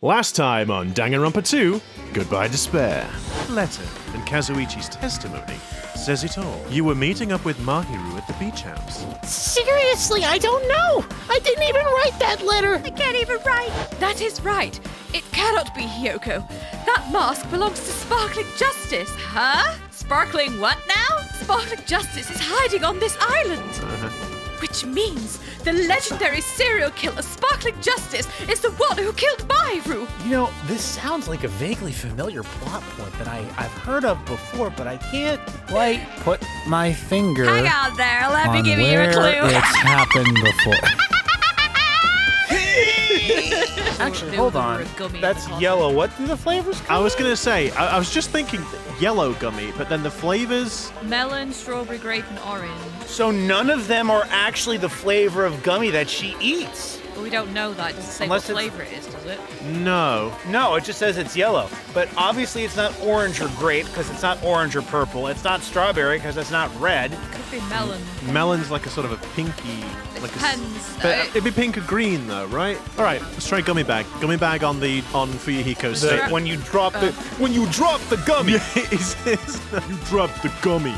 Last time on Danganronpa 2, Goodye Despair. Letter and Kazuichi's testimony says it all. You were meeting up with Mahiru at the beach house. Seriously, I don't know. I didn't even write that letter. I can't even write. That is right. It cannot be Hiyoko. That mask belongs to Sparkling Justice. Huh? Sparkling what now? Sparkling Justice is hiding on this island. Which means the legendary serial killer Sparkling Justice is the one who killed Mahiru. You know, this sounds like a vaguely familiar plot point that I've heard of before, but I can't quite put my finger Hang on there, let me on give you a where clue. it's happened before. Actually, hold on. That's yellow. What do the flavors I called? was going to say, I was just thinking yellow gummy, but then the flavors... Melon, strawberry, grape, and orange. So none of them are actually the flavor of gummy that she eats. But we don't know that. It doesn't say Unless what it's- flavor it is, does it? No. No, it just says it's yellow. But obviously it's not orange or grape because it's not orange or purple. It's not strawberry because it's not red. Could be melon. Melon's like a sort of a pinky... like Depends. But it'd be pink or green though, right? All right, let's try gummy bag. Gummy bag on Fuyuhiko's stick. When you drop the gummy. You dropped the gummy.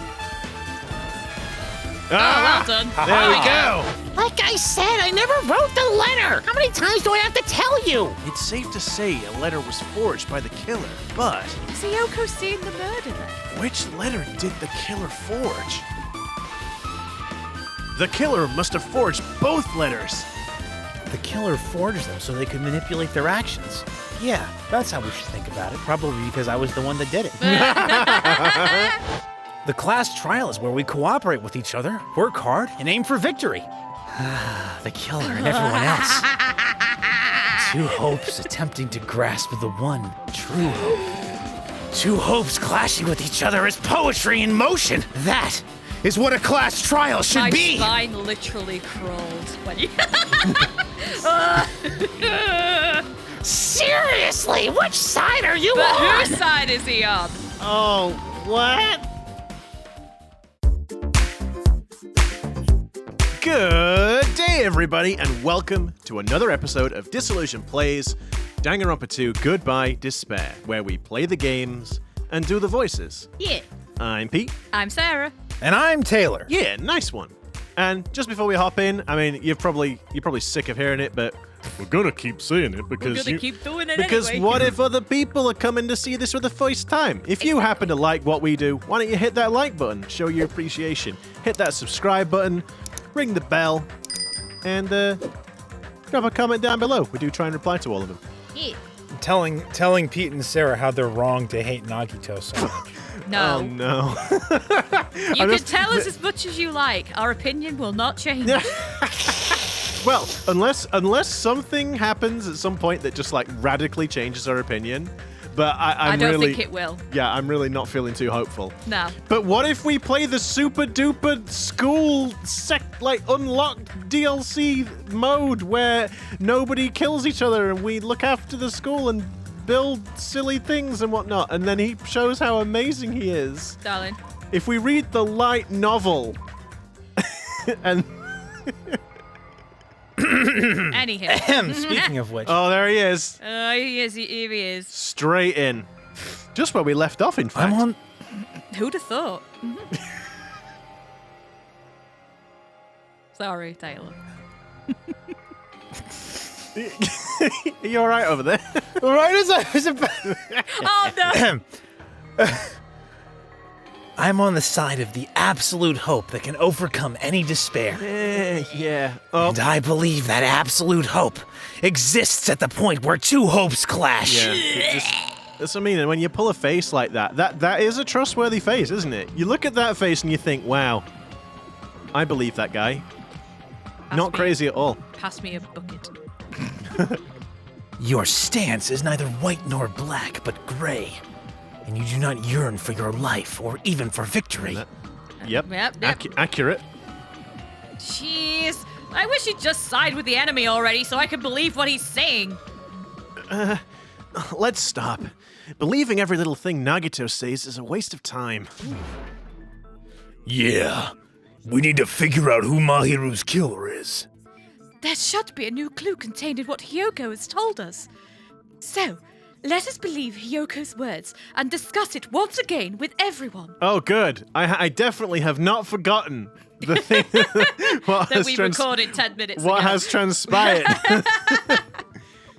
well done. There we go. Like I said, I never wrote the letter. How many times do I have to tell you? It's safe to say a letter was forged by the killer, but Has Hiyoko seen the murder then? which letter did the killer forge? The killer must have forged both letters. The killer forged them so they could manipulate their actions. Yeah, that's how we should think about it. Probably because I was the one that did it. The class trial is where we cooperate with each other, work hard, and aim for victory. The killer and everyone else. Two hopes attempting to grasp the one true hope. Two hopes clashing with each other is poetry in motion. That is what a class trial should My be. spine literally crawled when you... Seriously, which side are you But on? whose side is he on? Oh, what? Good day, everybody, and welcome to another episode of Disillusion Plays Danganronpa 2 Goodye Despair, where we play the games and do the voices. Yeah. I'm Pete. I'm Sarah. And I'm Taylor. Yeah, nice one. And just before we hop in, I mean, you're probably sick of hearing it, but we're gonna keep saying it because We're gonna keep doing it because anyway. what if other people are coming to see this for the first time? If you happen to like what we do, why don't you hit that like button, show your appreciation, hit that subscribe button, ring the bell, and drop a comment down below. We do try and reply to all of them. Yeah. Telling Pete and Sarah how they're wrong to hate Nagito so much. Oh No. no. You can tell us as much as you like. Our opinion will not change. Well, unless something happens at some point that just like radically changes our opinion, but I I'm don't really, think it will. Yeah, I'm really not feeling too hopeful. No. But what if we play the super duper school unlocked DLC mode where nobody kills each other and we look after the school and build silly things and whatnot, and then he shows how amazing he is. Darling. If we read the light novel and Anyhow. Speaking of which, oh, there he is. He is. Here he is. Straight in. Just where we left off, in fact. I'm on. Who'd have thought? Sorry, Taylor. Are you alright over there? Right as I was about. Oh, no. I'm on the side of the absolute hope that can overcome any despair. Yeah. Oh, And I believe that absolute hope exists at the point where two hopes clash. yeah. That's what I mean. And when you pull a face like that is a trustworthy face, isn't it? You look at that face and you think, wow, I believe that guy. Not crazy at all. Pass me a bucket. Your stance is neither white nor black, but gray. And you do not yearn for your life or even for victory. Yep. Yep. Accurate. Jeez. I wish he'd just side with the enemy already so I could believe what he's saying. Let's stop. Believing every little thing Nagito says is a waste of time. Yeah, we need to figure out who Mahiru's killer is. There should be a new clue contained in what Hiyoko has told us. So, let us believe Hiyoko's words and discuss it once again with everyone. Oh, good. I definitely have not forgotten the thing what That we recorded 10 minutes ago. what has transpired.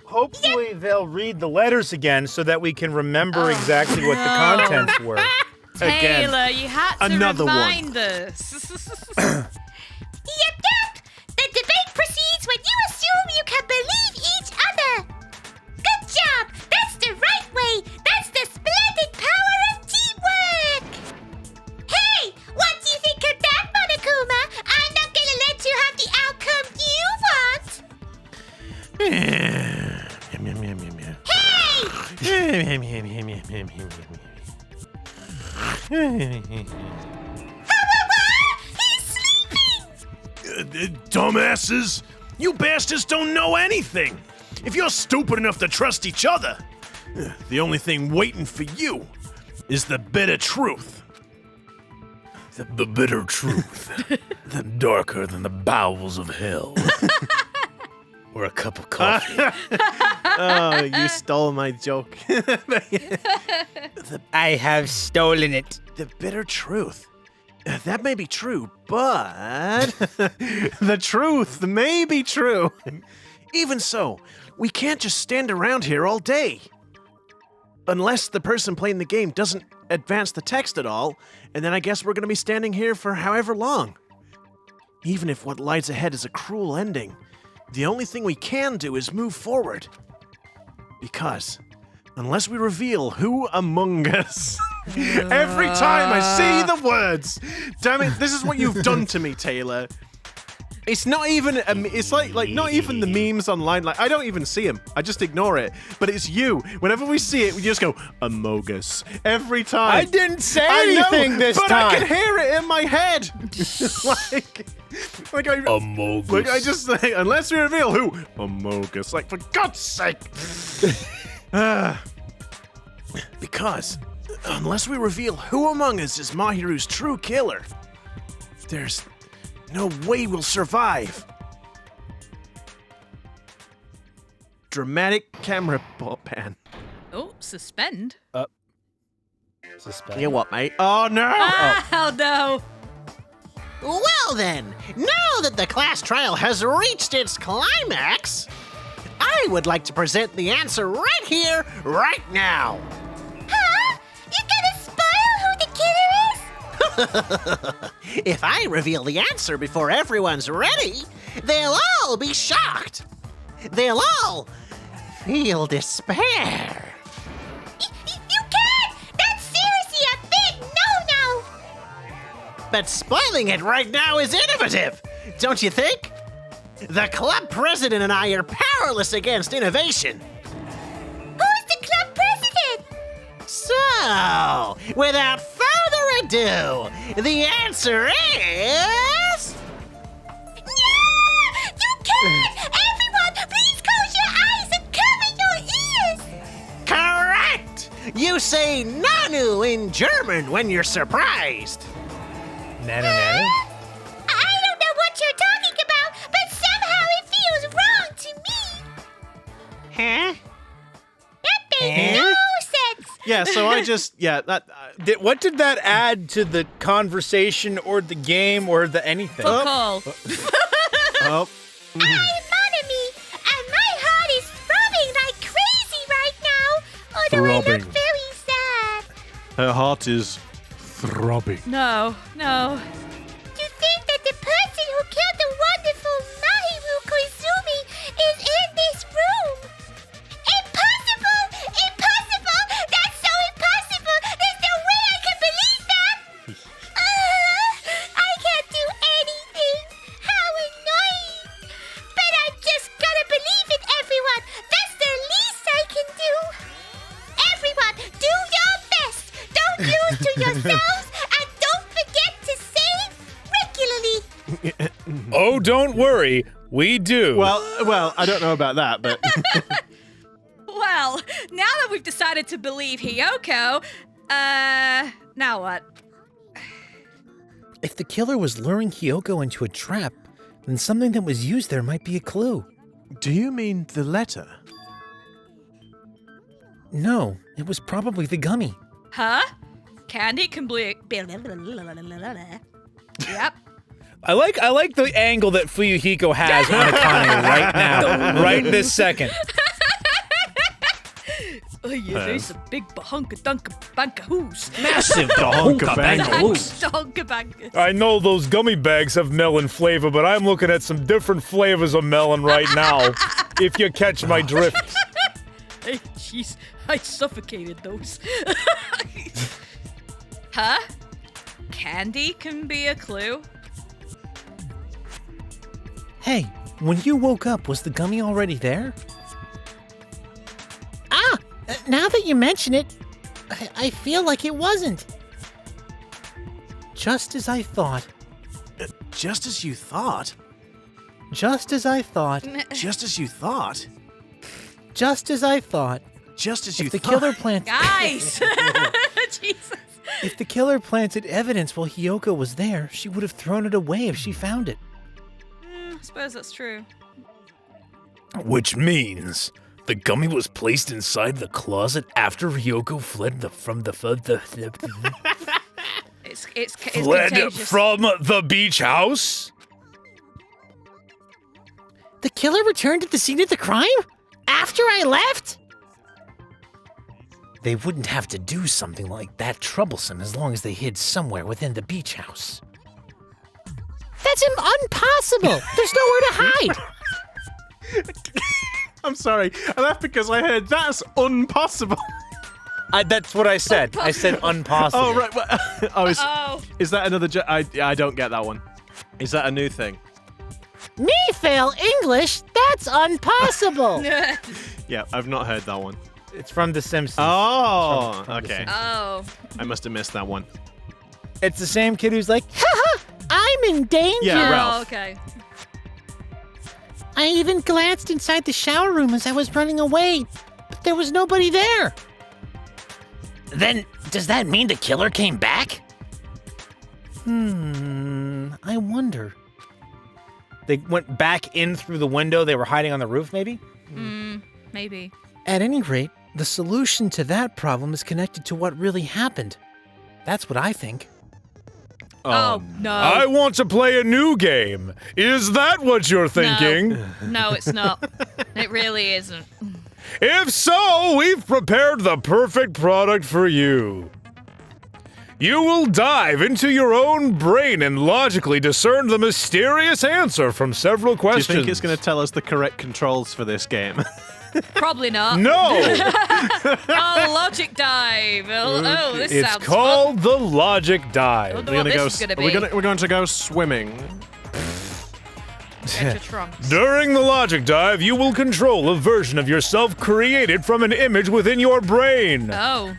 Hopefully they'll read the letters again so that we can remember exactly what the contents were. Again. Taylor, you had to Another one. remind us. Yep. The debate proceeds when you assume you can believe each other. Good job. That's the right way. That's the splendid power of teamwork. Hey, what do you think of that, Monokuma? I'm not gonna let you have the outcome you want. He's sleeping. Dumbasses! You bastards don't know anything! If you're stupid enough to trust each other, the only thing waiting for you is the bitter truth. The bitter truth. Darker than the bowels of hell. Or a cup of coffee. Oh, you stole my joke. I have stolen it. The bitter truth. That may be true, but the truth may be true. Even so, we can't just stand around here all day. Unless the person playing the game doesn't advance the text at all, and then I guess we're gonna be standing here for however long. Even if what lies ahead is a cruel ending, the only thing we can do is move forward. Because, unless we reveal who among us... Every time I see the words! Damn it, this is what you've done to me, Taylor. It's not even, it's like not even the memes online, like I don't even see them. I just ignore it. But it's you. Whenever we see it, we just go, Amogus. Every time. I didn't say I anything know, this but time. I can hear it in my head. like I, Amogus. like I just say, unless we reveal who, Amogus. Like for God's sake. Because, unless we reveal who among us is Mahiru's true killer, there's no way we'll survive. Dramatic camera pan. Oh, suspend. Suspect. You what, mate? Oh no! Oh, no. Well then, now that the class trial has reached its climax, I would like to present the answer right here, right now. Huh? You gonna spoil who the killer is? If I reveal the answer before everyone's ready, they'll all be shocked. They'll all feel despair. You can't! That's seriously a big no-no! But spoiling it right now is innovative, don't you think? The club president and I are powerless against innovation. Who's the club president? So, without further ado, the answer is... No! You can't! Everyone, please close your eyes and cover your ears! Correct! You say Nanu in German when you're surprised. Nanu nanu? I don't know what you're talking about, but somehow it feels wrong to me. Huh? That made no sense. Yeah, so I just, What did that add to the conversation or the game or the anything? Fuck all. oh. I'm Monami, and my heart is throbbing like crazy right now. Although I Throbbing. look very sad. Her heart is throbbing. No. To think that the person who killed the wonderful Mahiru Koizumi is in this room. Impossible! Impossible! That's so impossible! There's no way I can believe that! I can't do anything! How annoying! But I'm just gonna believe in everyone! That's the least I can do! Everyone, do your best! Don't lose to yourselves! And don't forget to save regularly! Oh, don't worry. We do. Well, I don't know about that, but Well, now that we've decided to believe Hiyoko, now what? If the killer was luring Hiyoko into a trap, then something that was used there might be a clue. do you mean the letter? No, it was probably the gummy. Huh? Candy can be. Yep. I like the angle that Hiyoko has on Akane right now, right this second. Oh yeah, there's a big bahunka dunka banka hoos. Massive donka Donka bankas. I know those gummy bags have melon flavor, but I'm looking at some different flavors of melon right now, if you catch my drift. Hey, jeez, I suffocated those. Huh? Candy can be a clue? Hey, when you woke up, was the gummy already there? Now that you mention it, I feel like it wasn't. Just as I thought. Just as you thought? Just as I thought. Just as you thought? Just as I thought. Just as you If the thought? killer planted Guys! Jesus. If the killer planted evidence while Hiyoko was there, she would have thrown it away if she found it. I suppose that's true. Which means the gummy was placed inside the closet after Hiyoko fled from the It's fled contagious. from the beach house? The killer returned to the scene of the crime? After I left? They wouldn't have to do something like that troublesome as long as they hid somewhere within the beach house. That's impossible. There's nowhere to hide. I'm sorry. I laughed because I heard that's impossible. That's what I said. I said impossible. Oh, right. Well, Oh. is that another... I don't get that one. Is that a new thing? Me fail English? That's impossible. Yeah, I've not heard that one. It's from The Simpsons. Oh, From The okay. Oh. I must have missed that one. It's the same kid who's like, Haha, I'm in danger. Yeah, Oh, Ralph. okay. I even glanced inside the shower room as I was running away, but there was nobody there. Then, does that mean the killer came back? I wonder. they went back in through the window. They were hiding on the roof, maybe? Maybe. At any rate, the solution to that problem is connected to what really happened. That's what I think. Oh, no. I want to play a new game. Is that what you're thinking? No, it's not. It really isn't. If so, we've prepared the perfect product for you. You will dive into your own brain and logically discern the mysterious answer from several Do you questions. think it's going to tell us the correct controls for this game? Probably not. No! Oh, logic dive. Oh, this It's sounds called the Logic fun. I Dive. wonder We're what gonna this go. is going to be. We're going to go swimming. Get your trunks. During the Logic Dive, you will control a version of yourself created from an image within your brain. Oh.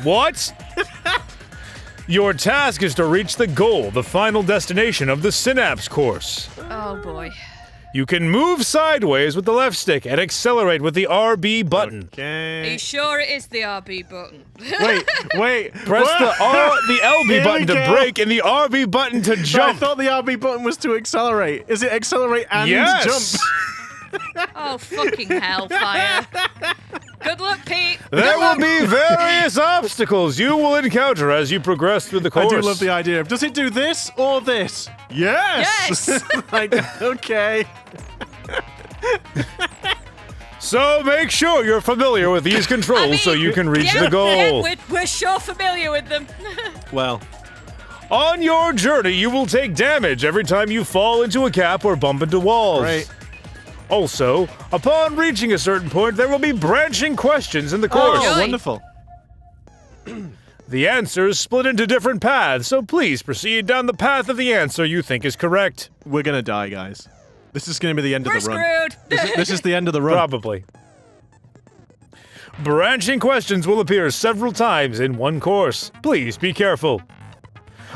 What? Your task is to reach the goal, the final destination of the Synapse course. Oh, boy. You can move sideways with the left stick and accelerate with the RB button. Are Okay. you sure it is the RB button? Wait. Press the LB Here button we to go. brake and the RB button to I jump. thought the RB button was to accelerate. Is it accelerate and Yes. jump? Oh, fucking hellfire. Good luck, Pete. There will be various obstacles you will encounter as you progress through the I course. do love the idea of, does it do this or this? Yes! Yes. Like, okay. So make sure you're familiar with these controls so you can reach the goal. Yeah, we're sure familiar with them. Well, On your journey, you will take damage every time you fall into a gap or bump into walls. great. Also, upon reaching a certain point, there will be branching questions in the course. Oh, Joy. wonderful. The answers split into different paths, so please proceed down the path of the answer you think is correct. We're gonna die, guys. This is gonna be the end We're of the run. screwed. This is the end of the run. Probably. Branching questions will appear several times in one course. Please be careful.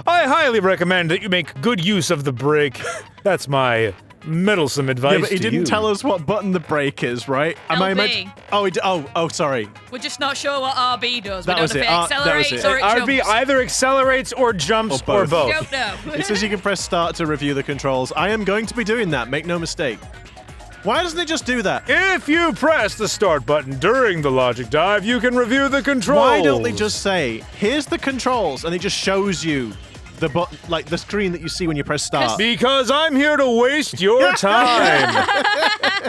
I highly recommend that you make good use of the brake. That's my meddlesome advice Yeah, but he to didn't you. tell us what button the brake is, right? LB. Oh, oh, sorry. We're just not sure what RB does. That We was don't it. know if it That was accelerates it. or it RB jumps. either accelerates or jumps Or or both. both. Don't know. It says you can press start to review the controls. I am going to be doing that, make no mistake. Why doesn't it just do that? If you press the start button during the logic dive, you can review the controls. Why don't they just say, here's the controls, and it just shows you the like the screen that you see when you press start? Because I'm here to waste your time.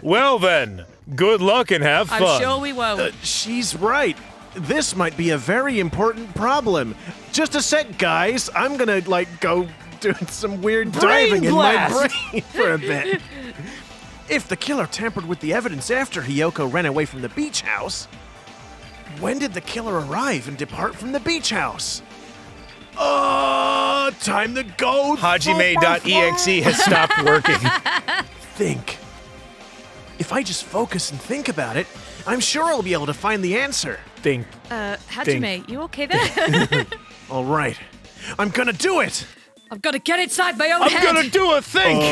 Well then, good luck and have fun. I'm sure we won't. She's right. This might be a very important problem. Just a sec, guys. I'm gonna, like, go doing some weird diving in my brain for a bit. If the killer tampered with the evidence after Hiyoko ran away from the beach house, when did the killer arrive and depart from the beach house? Time to go. Hajime.exe has stopped working. Think. If I just focus and think about it, I'm sure I'll be able to find the answer. Think. Hajime, you okay there? All right. I'm gonna do it. I've got to get inside my own head. I'm gonna do a think.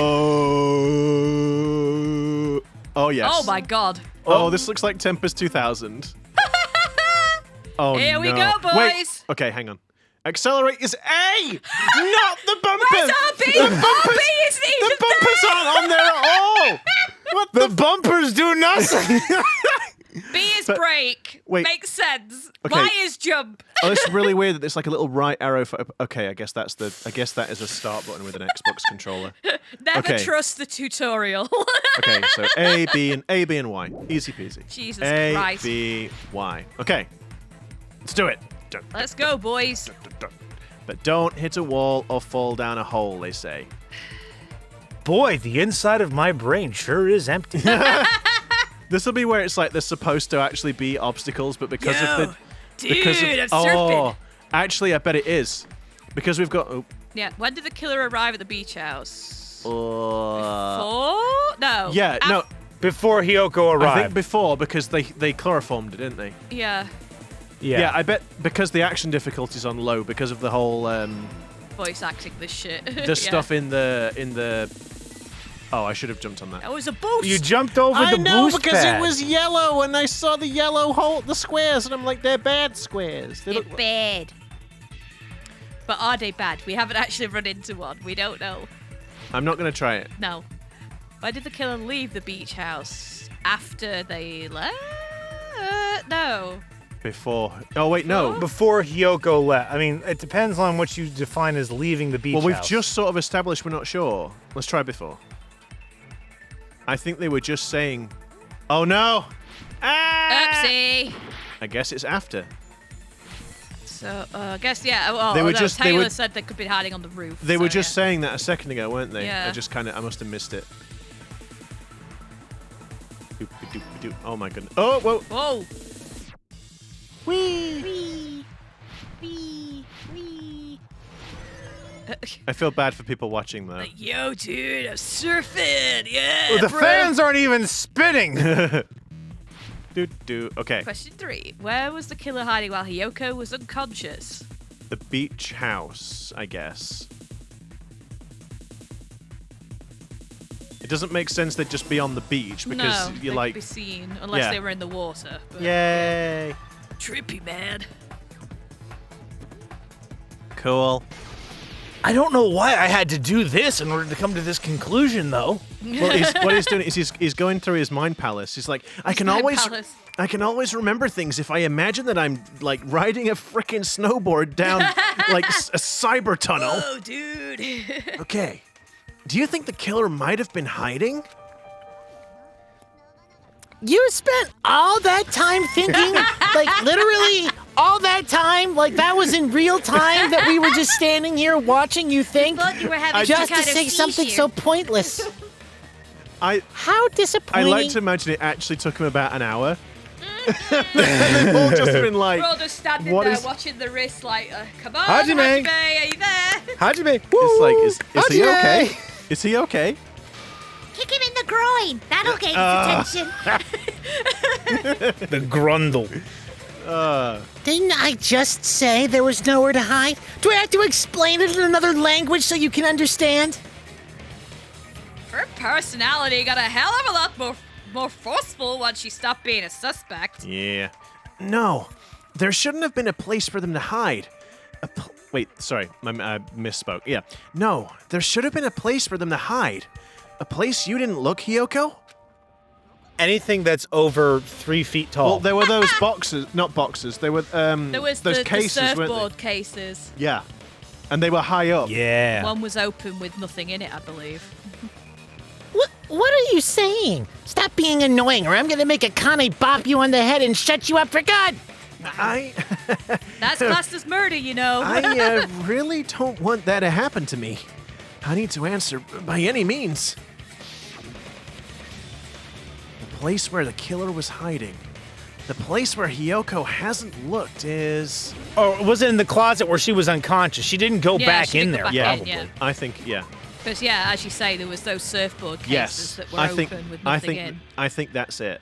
Oh, yes. Oh my god. Oh, this looks like Tempest 2000. Oh, Here we no. go, boys. Wait. Okay, hang on. Accelerate is A, not the bumpers. Where's RB? The bumpers, RB isn't even the bumpers aren't on there at all. What The bumpers do nothing. B is break. wait. Makes sense. Okay. Y is jump. Oh, it's really weird that there's like a little right arrow for. Okay, I guess that is a start button with an Xbox controller. Never Okay. trust the tutorial. Okay, so A, B, and Y. Easy peasy. Jesus A, Christ. B, Y. Okay, let's do it. Let's go, boys. But don't hit a wall or fall down a hole, they say. Boy, the inside of my brain sure is empty. This will be where it's like there's supposed to actually be obstacles, but because of the Dude, I'm surfing. Actually, I bet it is because we've got. Yeah, when did the killer arrive at the beach house? Oh, Four? No. yeah, no. Before Hiyoko I think arrived. before because they chloroformed it, didn't they? Yeah. Yeah, I bet because the action difficulty's on low because of the whole Voice acting this shit. the stuff in the. Oh, I should have jumped on that. That was a boost. You jumped over I the know boost because pad. it was yellow and I saw the yellow hole, the squares, and I'm like, they're bad squares. They They're look. bad. But are they bad? We haven't actually run into one. We don't know. I'm not gonna try it. No. Why did the killer leave the beach house? After they left? No. Before. Oh wait, no. Before Hiyoko left. I mean, it depends on what you define as leaving the beach Well, we've house. just sort of established we're not sure. Let's try before. I think they were just saying, "Oh no!" Oopsie. I guess it's after. So, I guess, yeah. Well, They were no, just- they Taylor were- said they could be hiding on the roof. They were so, just yeah. saying that a second ago, weren't they? Yeah. I must have missed it. Doop-a-doop-a-doop. Oh my goodness. Oh, whoa. Whoa. Whee. Wee. Wee. Wee. I feel bad for people watching though. Yo, dude, I'm surfing. Yeah. The bro. fans aren't even spinning. Okay. Question 3. Where was the killer hiding while Hiyoko was unconscious? The beach house, I guess. It doesn't make sense they'd just be on the beach because no, you're they like, could be seen unless Yeah. they were in the water. But, yay, Trippy, man. cool. I don't know why I had to do this in order to come to this conclusion, though. Well, what he's doing is he's going through his mind palace. He's like, I can mind always palace. I can always remember things if I imagine that I'm like riding a frickin' snowboard down like a cyber tunnel. Oh, dude. Okay. Do you think the killer might have been hiding? You spent all that time thinking, like literally all that time, like that was in real time that we were just standing here watching you think, Thought you were having just some to kind of say something seizure. so pointless. I How disappointing. like to imagine it actually took him about an hour. They've all just been like, We're all just standing what there is- watching the wrist like, come on, Hajime. Hajime, are you there? Hajime. it's like, is he Hajime. okay? Is he okay? Kick him in the groin. That'll get his attention. The grundle. Didn't I just say there was nowhere to hide? Do I have to explain it in another language so you can understand? Her personality got a hell of a lot more forceful once she stopped being a suspect. Yeah. No, there shouldn't have been a place for them to hide. Wait, sorry, I misspoke. Yeah. No, there should have been a place for them to hide. A place you didn't look, Hiyoko? Anything that's over 3 feet tall. Well, there were those boxes, not boxes. They were There was those the cases, weren't surfboard they? cases. Yeah, and they were high up. Yeah. One was open with nothing in it, I believe. What are you saying? Stop being annoying, or I'm gonna make Akane bop you on the head and shut you up for good! That's classed as murder, you know. I really don't want that to happen to me. I need to answer by any means. The place where the killer was hiding. The place where Hiyoko hasn't looked is... Or was it in the closet where she was unconscious? She didn't go Yeah, back she in didn't there, go back in, probably. yeah. I think, yeah. Because, yeah, as you say, there was those surfboard cases Yes, that were I think. open with I nothing think. in. I think that's it.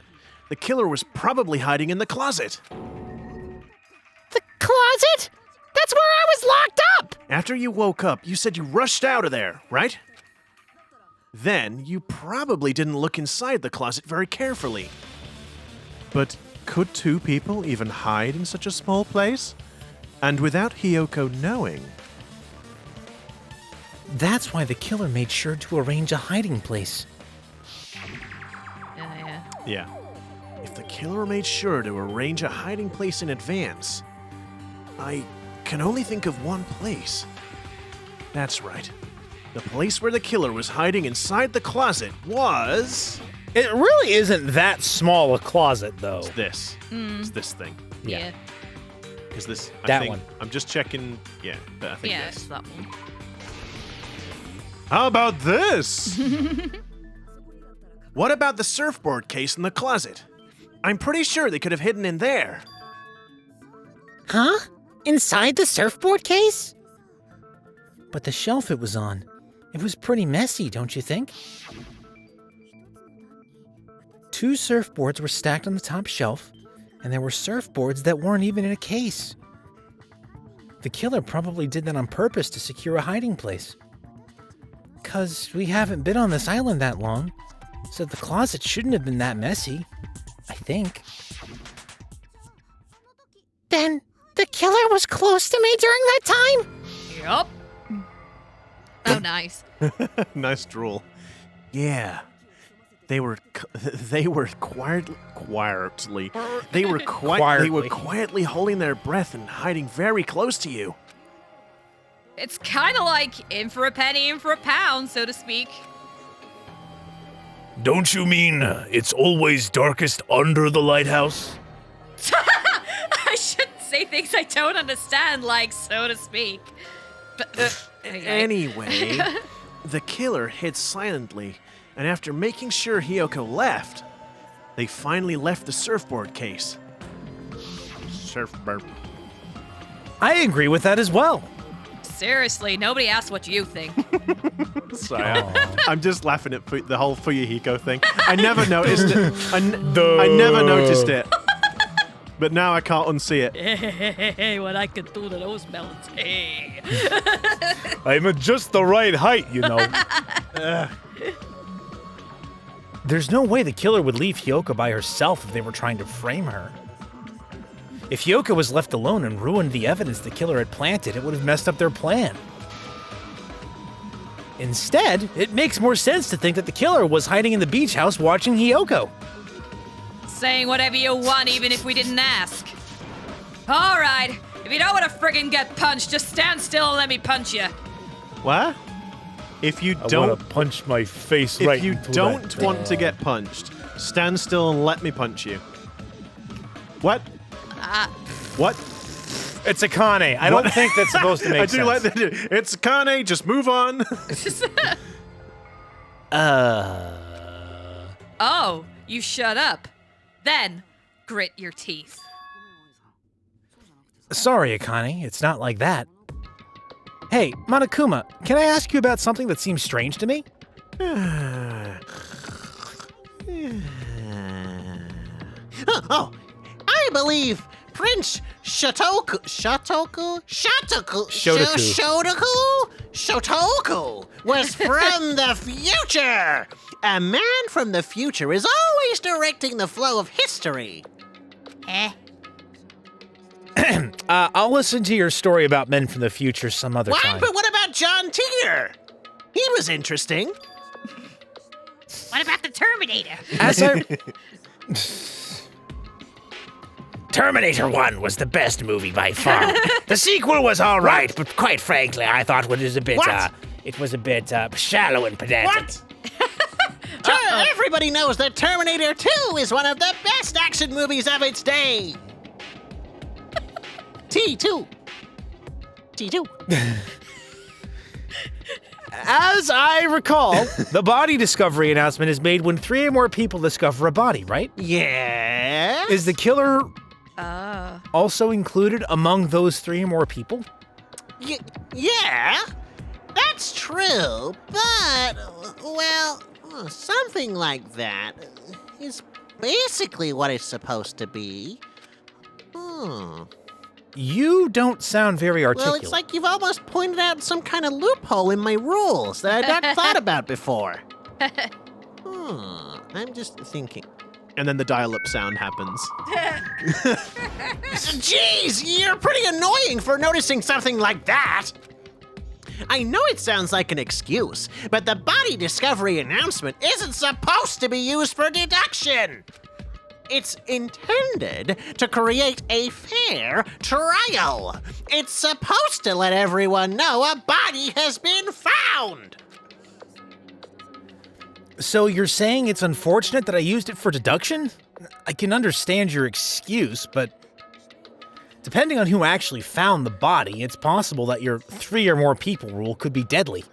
The killer was probably hiding in the closet. The closet? That's where I was locked up! After you woke up, you said you rushed out of there, right? Then you probably didn't look inside the closet very carefully. But could two people even hide in such a small place? And without Hiyoko knowing? That's why the killer made sure to arrange a hiding place. Yeah. Yeah. If the killer made sure to arrange a hiding place in advance, I can only think of one place. That's right. The place where the killer was hiding inside the closet was... It really isn't that small a closet, though. It's this. It's this thing. Yeah. Is this That think, one. I'm just checking. Yeah, but I think Yeah, this. it's that one. How about this? What about the surfboard case in the closet? I'm pretty sure they could have hidden in there. Huh? Inside the surfboard case? But the shelf it was on, it was pretty messy, don't you think? 2 surfboards were stacked on the top shelf, and there were surfboards that weren't even in a case. The killer probably did that on purpose to secure a hiding place. 'Cause we haven't been on this island that long, so the closet shouldn't have been that messy, I think. Then the killer was close to me during that time? Yup. Oh, nice. Nice drool. Yeah. They were quietly holding their breath and hiding very close to you. It's kind of like in for a penny, in for a pound, so to speak. Don't you mean it's always darkest under the lighthouse? I shouldn't say things I don't understand, like, so to speak. But, Anyway, the killer hid silently, and after making sure Hiyoko left, they finally left the surfboard case. Surfboard. I agree with that as well. seriously, nobody asked what you think. Sorry, I'm just laughing at the whole Fuyuhiko thing. I never noticed it. I never noticed it. But now I can't unsee it. Hey, what I could do to those melons. Hey. I'm at just the right height, you know. There's no way the killer would leave Hiyoko by herself if they were trying to frame her. If Hiyoko was left alone and ruined the evidence the killer had planted, it would have messed up their plan. Instead, it makes more sense to think that the killer was hiding in the beach house watching Hiyoko. Saying whatever you want, even if we didn't ask. All right, if you don't want to friggin' get punched, just stand still and let me punch you. What? If you I don't, want to punch my face if right you into don't that. want to get punched, stand still and let me punch you. What? What? It's Akane. I don't think that's supposed to make I sense. do like that. It's Kane. Just move on. Oh, you shut up. Then, grit your teeth. Sorry, Akane. It's not like that. Hey, Monokuma, can I ask you about something that seems strange to me? Oh, I believe Prince Shotoku was from the future. A man from the future is always directing the flow of history. I'll listen to your story about men from the future some other What? time. But what about John Tier? He was interesting. What about the Terminator? As I... Terminator 1 was the best movie by far. The sequel was all right, but quite frankly, I thought it was a bit, shallow and pedantic. What? Everybody knows that Terminator 2 is one of the best action movies of its day. T2. As I recall, the body discovery announcement is made when 3 or more people discover a body, right? Yeah. Is the killer also included among those 3 or more people? Yeah, that's true, but, well, something like that is basically what it's supposed to be. You don't sound very articulate. Well, it's like you've almost pointed out some kind of loophole in my rules that I'd not thought about before. I'm just thinking. And then the dial-up sound happens. Jeez, you're pretty annoying for noticing something like that. I know it sounds like an excuse, but the body discovery announcement isn't supposed to be used for deduction. It's intended to create a fair trial. It's supposed to let everyone know a body has been found. So you're saying it's unfortunate that I used it for deduction? I can understand your excuse, but depending on who actually found the body, it's possible that your 3 or more people rule could be deadly.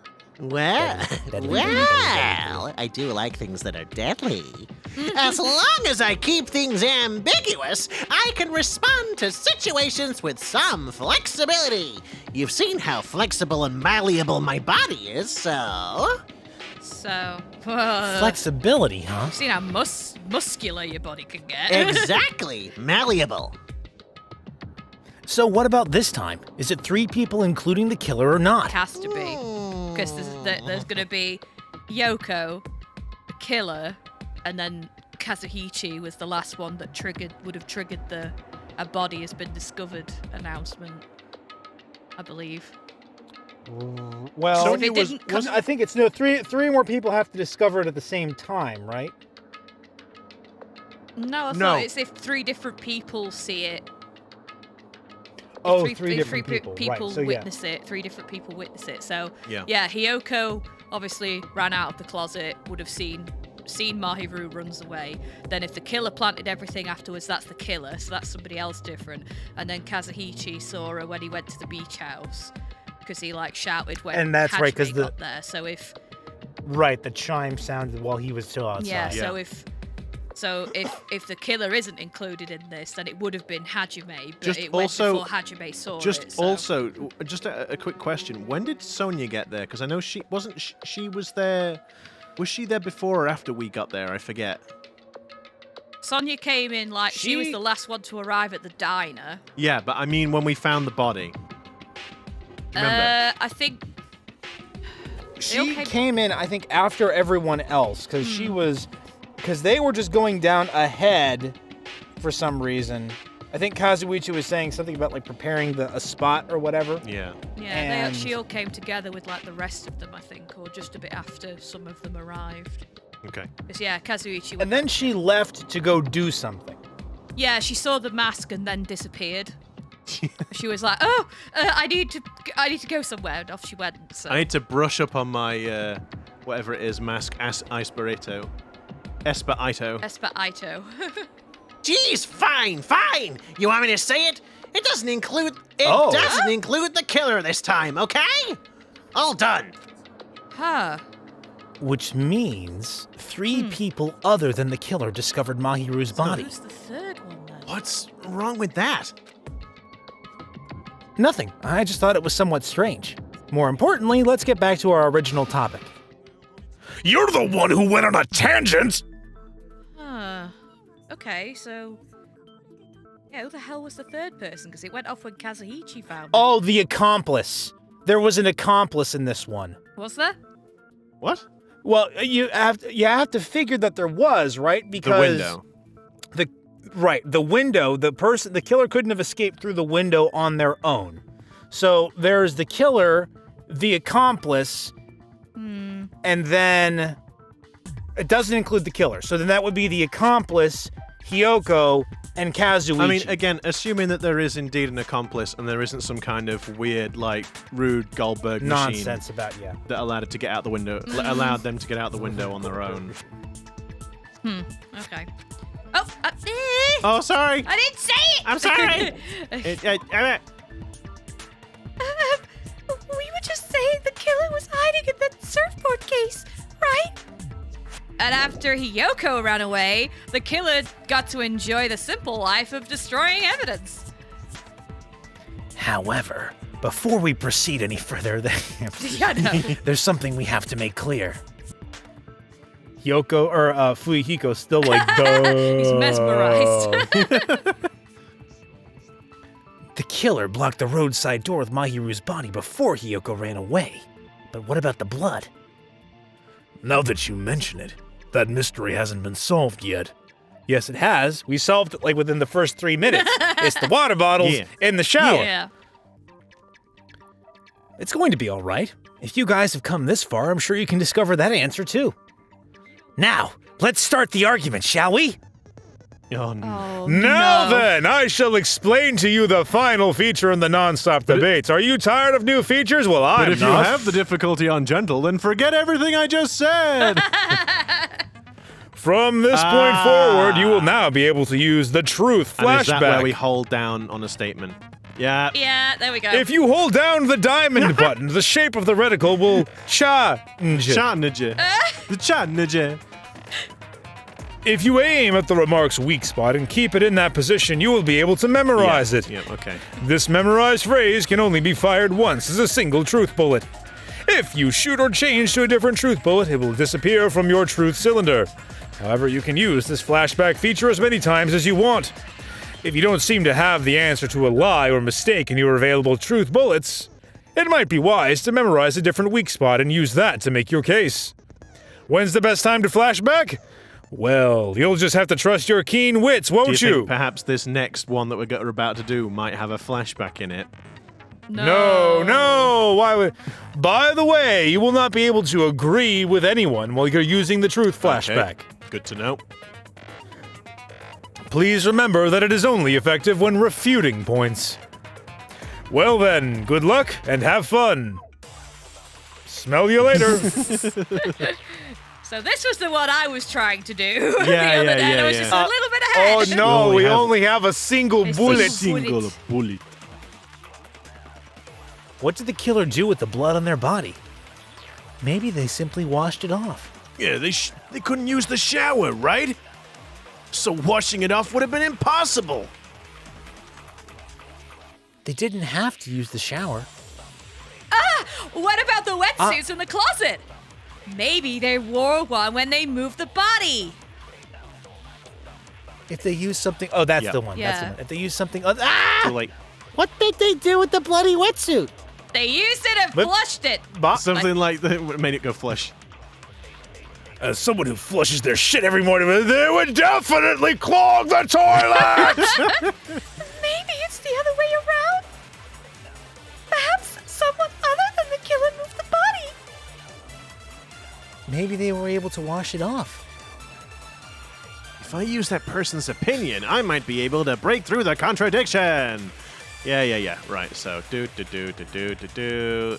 Well, I do like things that are deadly. As long as I keep things ambiguous, I can respond to situations with some flexibility. You've seen how flexible and malleable my body is, so... Flexibility, huh? Seen how muscular your body can get. Exactly, malleable. So what about this time? Is it 3 people including the killer or not? It has to be. Because there's going to be Hiyoko, the killer, and then Kazuhichi was the last one that would have triggered the "a body has been discovered" announcement, I believe. Well, So if it didn't come- I think it's no 3 more people have to discover it at the same time, right? No, I No. thought it's if 3 different people see it. Oh, If 3 different people. Right, so yeah. witness it. 3 different people witness it. So Yeah. Hiyoko obviously ran out of the closet, would have seen Mahiru runs away. Then if the killer planted everything afterwards, that's the killer. So that's somebody else different. And then Kazuhichi saw her when he went to the beach house because he shouted when And that's right, 'cause Hajime the- got there. So if Right, the chime sounded while he was still outside. yeah, so if the killer isn't included in this, then it would have been Hajime, but Just it went also- before Hajime saw it. Just a quick question. When did Sonia get there? Because I know she was there. Was she there before or after we got there? I forget. Sonia came in she was the last one to arrive at the diner. Yeah, but I mean when we found the body. Remember? I think She came in, I think, after everyone else, because they were just going down ahead for some reason. I think Kazuichi was saying something about preparing a spot or whatever. Yeah. they And- actually all came together with the rest of them, I think, or just a bit after some of them arrived. Okay. Because Kazuichi. And then she left to go do something. Yeah, she saw the mask and then disappeared. She was like, "Oh, I need to go somewhere," and off she went. So. I need to brush up on my whatever it is mask Esperito. Esperito. Jeez, fine. You want me to say it? It doesn't include the killer this time, okay? All done. Huh. Which means 3 people other than the killer discovered Mahiru's body. Who's the third one then? What's wrong with that? Nothing. I just thought it was somewhat strange. More importantly, let's get back to our original topic. You're the one who went on a tangent! Huh. Okay, so. Yeah, who the hell was the third person? Because it went off when Kazuhichi found it. Oh, the accomplice. There was an accomplice in this one. Was there? What? Well, you have to figure that there was, right? Because The window. the window, the killer couldn't have escaped through the window on their own. So there's the killer, the accomplice, and then It doesn't include the killer. So then that would be the accomplice, Hiyoko, and Kazuichi. I mean, again, assuming that there is indeed an accomplice and there isn't some kind of weird, like, Rube Goldberg machine nonsense about, yeah. that allowed it to get out the window, allowed them to get out the window on their own. Okay. Oh, Oh, sorry. I didn't say it! I'm sorry. We were just saying the killer was hiding in that surfboard case, right? And after Hiyoko ran away, the killer got to enjoy the simple life of destroying evidence. However, before we proceed any further, Yeah, no. there's something we have to make clear. Hiyoko, or Fuyuhiko's still like, duh. He's mesmerized. The killer blocked the roadside door with Mahiru's body before Hiyoko ran away. But what about the blood? Now that you mention it, that mystery hasn't been solved yet. Yes, it has. We solved it like within the first 3 minutes. It's the water bottles in the shower. Yeah. It's going to be all right. If you guys have come this far, I'm sure you can discover that answer too. Now, let's start the argument, shall we? Oh, no. Oh, Now no. then, I shall explain to you the final feature in the non-stop debates. Are you tired of new features? Well, I'm But if not. you have the difficulty on gentle, then forget everything I just said. From this point forward, you will now be able to use the truth And is that where flashback. we hold down on a statement? Yeah. Yeah, there we go. If you hold down the diamond button, the shape of the reticle will change. Chatnager. The Chatnager. If you aim at the remark's weak spot and keep it in that position, you will be able to memorize it. Yeah, okay. This memorized phrase can only be fired once as a single truth bullet. If you shoot or change to a different truth bullet, it will disappear from your truth cylinder. However, you can use this flashback feature as many times as you want. If you don't seem to have the answer to a lie or mistake in your available truth bullets, it might be wise to memorize a different weak spot and use that to make your case. When's the best time to flashback? Well, you'll just have to trust your keen wits, Do won't you you? think perhaps this next one that we're about to do might have a flashback in it? No, why would... By the way, you will not be able to agree with anyone while you're using the truth flashback. Okay. Good to know. Please remember that it is only effective when refuting points. Well then, good luck and have fun. Smell you later. So this was the one I was trying to do the Yeah, other yeah, day. yeah, I was yeah. just a little bit ahead. Oh no, We we have- only have a single It's bullet. just- Single bullet. What did the killer do with the blood on their body? Maybe they simply washed it off. Yeah, they couldn't use the shower, right? So washing it off would have been impossible. They didn't have to use the shower. What about the wetsuits in the closet? Maybe they wore one when they moved the body. If they used something... Oh, that's Yeah. the one. That's the Yeah. one. If they used something... Ah! So, like, What did they do with the bloody wetsuit? They used it and But- flushed it. something like that made it go flush. As someone who flushes their shit every morning, they would definitely clog the toilet! Maybe it's the other way around. Perhaps someone other than the killer moved the body. Maybe they were able to wash it off. If I use that person's opinion, I might be able to break through the contradiction. Yeah. Right. So do.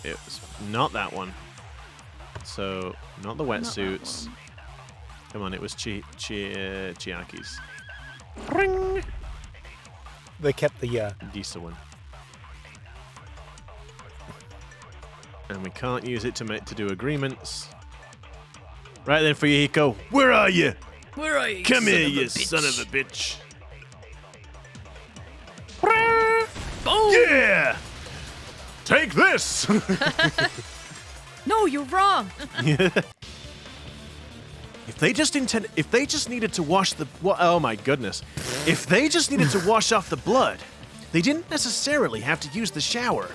It was not that one. So not the wetsuits. Come on, it was Chiaki's. Ring. They kept the... Decent one. And we can't use it to do agreements. Right then, Fuyuhiko, where are you? Where are you? Come here, you son of a bitch. Boom! Yeah! Take this! No, you're wrong. If they just needed to wash the oh my goodness. If they just needed to wash off the blood, they didn't necessarily have to use the shower.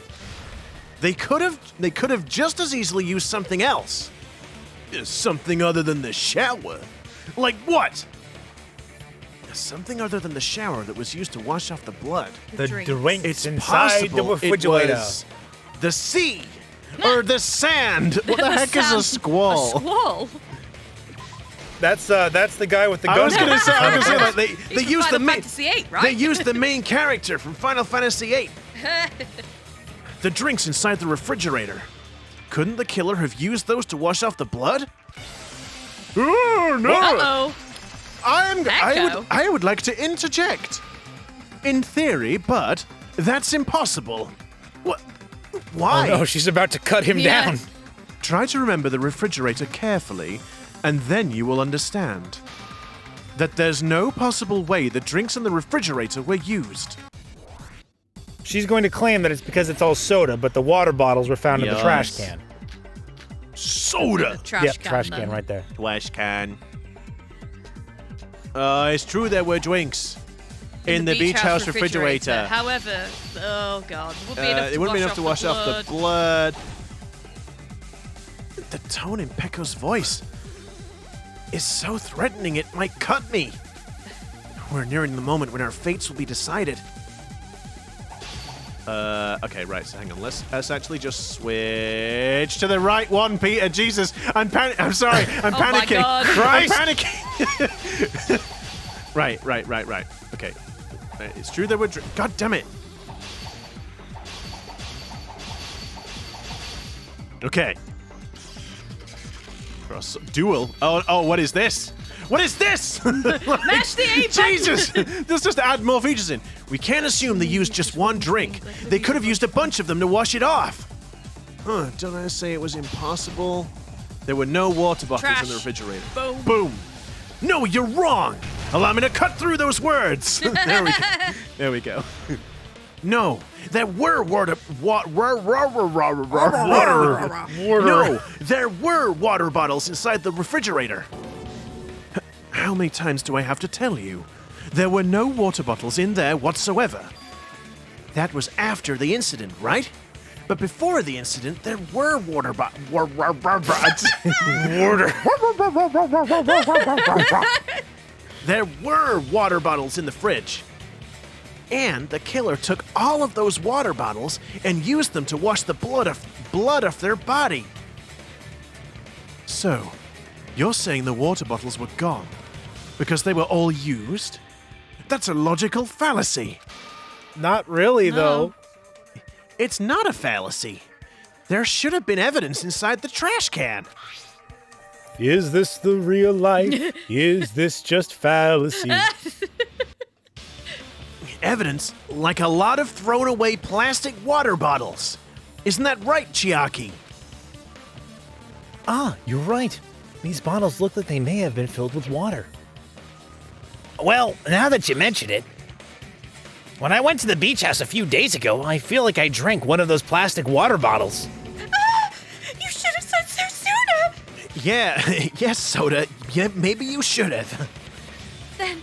They could have just as easily used something else. Something other than the shower. Like what? Something other than the shower that was used to wash off the blood. The drink. drinks It's inside the possible it refrigerator. was the sea or the sand. What the heck is a squall? A squall. That's the guy with the gun. I was gonna say like they He's used from the Final main Fantasy VIII, right? they used the main character from Final Fantasy VIII. The drinks inside the refrigerator. Couldn't the killer have used those to wash off the blood? Oh no! Uh-oh. I would like to interject. In theory, but that's impossible. What? Why? Oh no, she's about to cut him Yeah. down. Try to remember the refrigerator carefully, and then you will understand that there's no possible way the drinks in the refrigerator were used. She's going to claim that it's because it's all soda, but the water bottles were found in the trash can. Soda! Trash Yep, can, trash then. can right there. Trash can. It's true there were drinks in the beach house refrigerator. However, oh god, It wouldn't be enough to wash off the blood. blood. The tone in Peko's voice is so threatening it might cut me. We're nearing the moment when our fates will be decided. Okay, right, so hang on. Let's actually just switch to the right one, Peter. Jesus, I'm sorry, I'm Oh my panicking. God. I'm panicking. Right. Okay. Right, it's true there were God damn it. Okay. Cross duel. Oh, what is this? What is this? Mash the A button. Jesus! Let's just add more features in. We can't assume they used just one drink. They could have used a bunch of them to wash it off. Huh, don't I say it was impossible? There were no water bottles Trash. in the refrigerator. Boom. Boom. No, you're wrong. Allow me to cut through those words. There we go. There we go. No, there were water. No, there were water bottles inside the refrigerator. How many times do I have to tell you? There were no water bottles in there whatsoever. That was after the incident, right? But before the incident, there were water bottles. There were water bottles in the fridge. And the killer took all of those water bottles and used them to wash the blood off their body. So, you're saying the water bottles were gone because they were all used? That's a logical fallacy. Not really, though. It's not a fallacy. There should have been evidence inside the trash can. Is this the real life? Is this just fallacy? Evidence like a lot of thrown away plastic water bottles. Isn't that right, Chiaki? Ah, you're right. These bottles look like they may have been filled with water. Well, now that you mention it, when I went to the beach house a few days ago, I feel like I drank one of those plastic water bottles. You should have said so sooner. Yeah, yes, Soda. Yeah, maybe you should have. Then,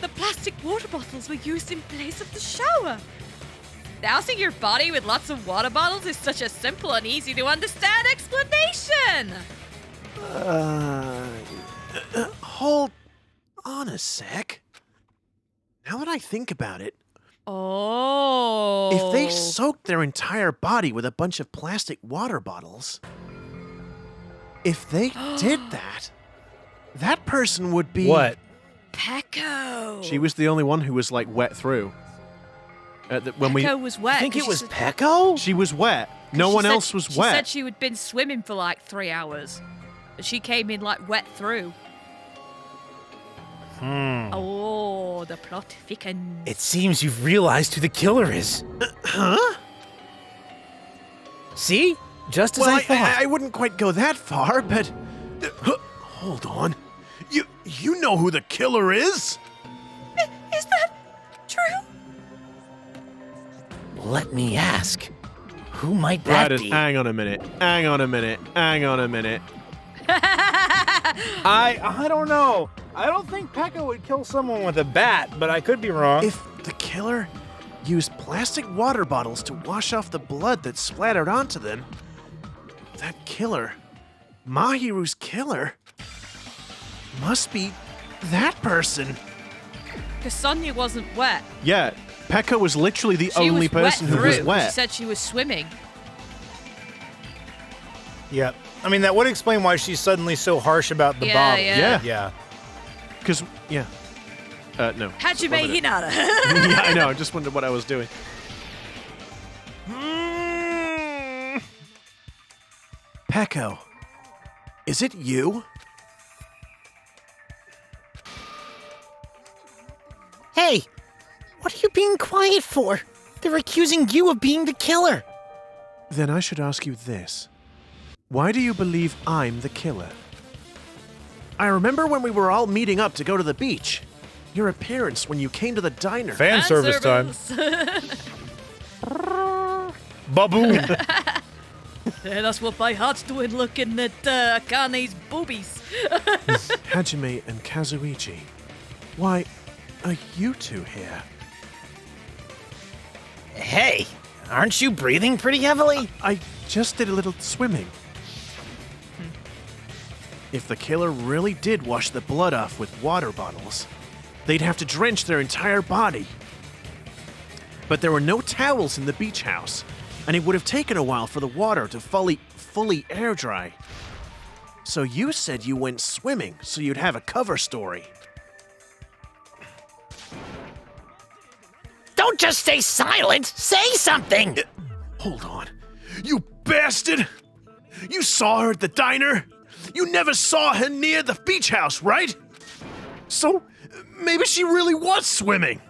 the plastic water bottles were used in place of the shower. Dousing your body with lots of water bottles is such a simple and easy to understand explanation. Hold on a sec. Now that I think about it, Oh. if they soaked their entire body with a bunch of plastic water bottles, if they did that, that person would be... What? Peko. She was the only one who was, like, wet through. Peko was wet. I think it 'cause was she said- Peko? She was wet. No she one said- else was She wet. said she had been swimming for like 3 hours. But she came in like wet through. Oh, the plot thickens. It seems you've realized who the killer is. Huh? See? Just as Well, I thought. I wouldn't quite go that far, but... hold on. You know who the killer is? Is that true? Let me ask. Who might that be? Hang on a minute. I don't know. I don't think Peko would kill someone with a bat, but I could be wrong. If the killer used plastic water bottles to wash off the blood that splattered onto them, that killer, Mahiru's killer, must be that person. Because Sonia wasn't wet. Yeah, Peko was literally the She only was person wet who was through. wet. She said she was swimming. Yep. I mean, that would explain why she's suddenly so harsh about the bottle. Yeah. Because, no. Hajime Hinata. Yeah, I know. I just wondered what I was doing. Peko, is it you? Hey, what are you being quiet for? They're accusing you of being the killer. Then I should ask you this. Why do you believe I'm the killer? I remember when we were all meeting up to go to the beach. Your appearance when you came to the diner. Fan service time. Baboon. That's what my heart's doing looking at Akane's boobies. Hajime and Kazuichi. Why are you two here? Hey, aren't you breathing pretty heavily? I just did a little swimming. If the killer really did wash the blood off with water bottles, they'd have to drench their entire body. But there were no towels in the beach house, and it would have taken a while for the water to fully air dry. So you said you went swimming so you'd have a cover story. Don't just stay silent. Say something. Hold on. You bastard! You saw her at the diner? You never saw her near the beach house, right? So, maybe she really was swimming.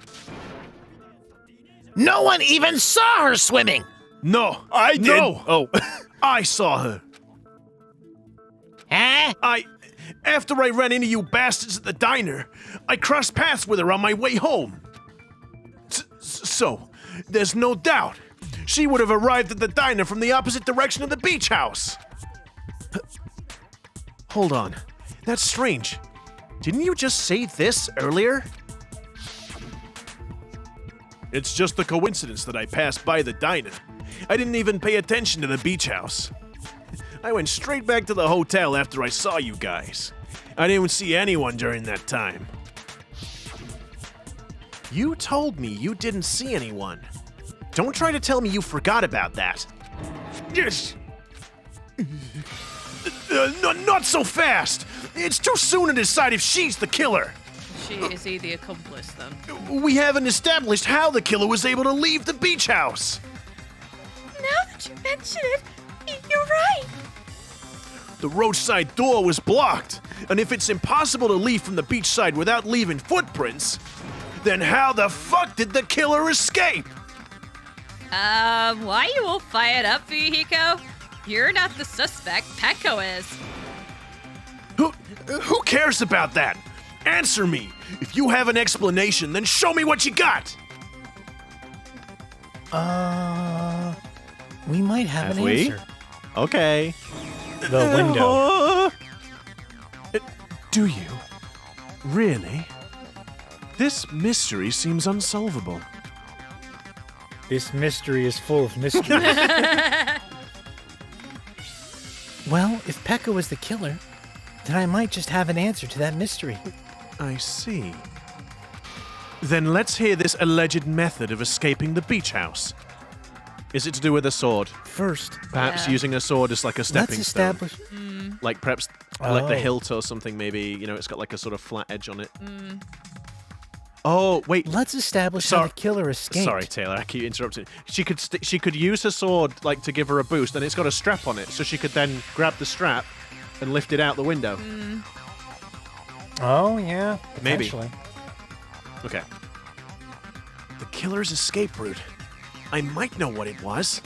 No one even saw her swimming. No. I did. No. Oh. I saw her. Huh? After I ran into you bastards at the diner, I crossed paths with her on my way home. So, there's no doubt. She would have arrived at the diner from the opposite direction of the beach house. Hold on. That's strange. Didn't you just say this earlier? It's just a coincidence that I passed by the diner. I didn't even pay attention to the beach house. I went straight back to the hotel after I saw you guys. I didn't see anyone during that time. You told me you didn't see anyone. Don't try to tell me you forgot about that. Yes. Not so fast. It's too soon to decide if she's the killer. Is he the accomplice then? We haven't established how the killer was able to leave the beach house. Now that you mention it, you're right. The roadside door was blocked, and if it's impossible to leave from the beachside without leaving footprints, then how the fuck did the killer escape? Why are you all fired up, Hiyoko? You're not the suspect, Peko is. Who cares about that? Answer me. If you have an explanation, then show me what you got. We might have an we? answer. Okay. The window. Do you? Really? This mystery seems unsolvable. This mystery is full of mysteries. Well, if Peko was the killer, then I might just have an answer to that mystery. I see. Then let's hear this alleged method of escaping the beach house. Is it to do with a sword? First, Perhaps Yeah. using a sword as like a stepping let's stone. establish. Like perhaps like the Oh. hilt or something maybe, it's got like a sort of flat edge on it. Oh, wait. Let's establish how Sorry- the killer escaped. Sorry, Taylor, I keep interrupting. She could use her sword like to give her a boost, and it's got a strap on it, so she could then grab the strap and lift it out the window. Oh yeah, Maybe. potentially. Okay. The killer's escape route. I might know what it was.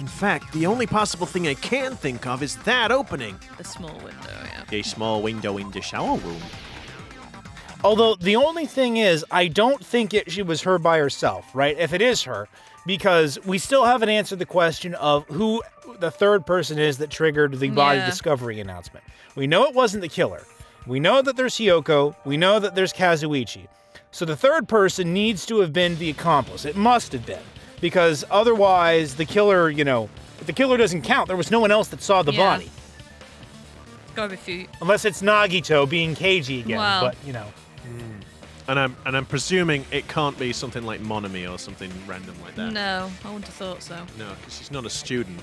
In fact, the only possible thing I can think of is that opening. The small window, yeah. A small window in the shower room. Although the only thing is, I don't think she was her by herself, right? If it is her, because we still haven't answered the question of who the third person is that triggered the body Yeah. discovery announcement. We know it wasn't the killer. We know that there's Hiyoko. We know that there's Kazuichi. So the third person needs to have been the accomplice. It must have been. Because otherwise, the killer, if the killer doesn't count, there was no one else that saw the Yeah. body. Gotta be a few. Unless it's Nagito being cagey again, Wow. but, And I'm presuming it can't be something like Monami or something random like that. No, I wouldn't have thought so. No, because she's not a student.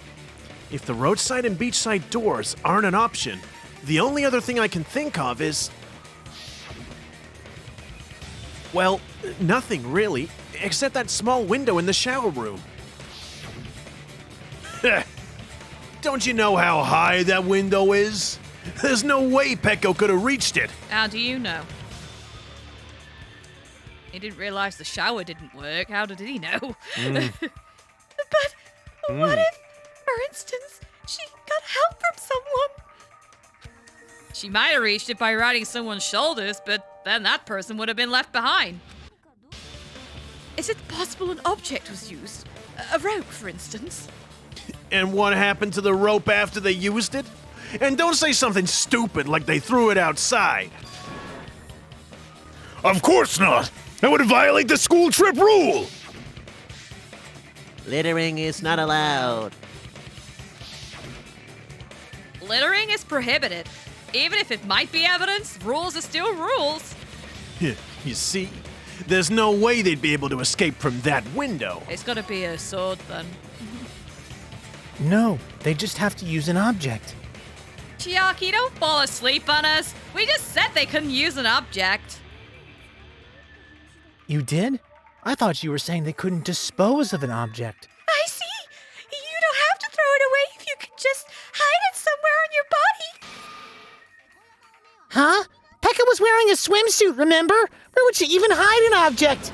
If the roadside and beachside doors aren't an option, the only other thing I can think of is... well, nothing really, except that small window in the shower room. Don't you know how high that window is? There's no way Peko could have reached it. How do you know? He didn't realize the shower didn't work. How did he know? But what if, for instance, she got help from someone? She might have reached it by riding someone's shoulders, but then that person would have been left behind. Is it possible an object was used? A rope, for instance? And what happened to the rope after they used it? And don't say something stupid like they threw it outside. Of course not! That would violate the school trip rule! Littering is not allowed. Littering is prohibited. Even if it might be evidence, rules are still rules. You see, there's no way they'd be able to escape from that window. It's gotta be a sword then. No, they just have to use an object. Chiaki, don't fall asleep on us. We just said they couldn't use an object. You did? I thought you were saying they couldn't dispose of an object. I see. You don't have to throw it away if you could just hide it somewhere on your body. Huh? Peko was wearing a swimsuit, remember? Where would she even hide an object?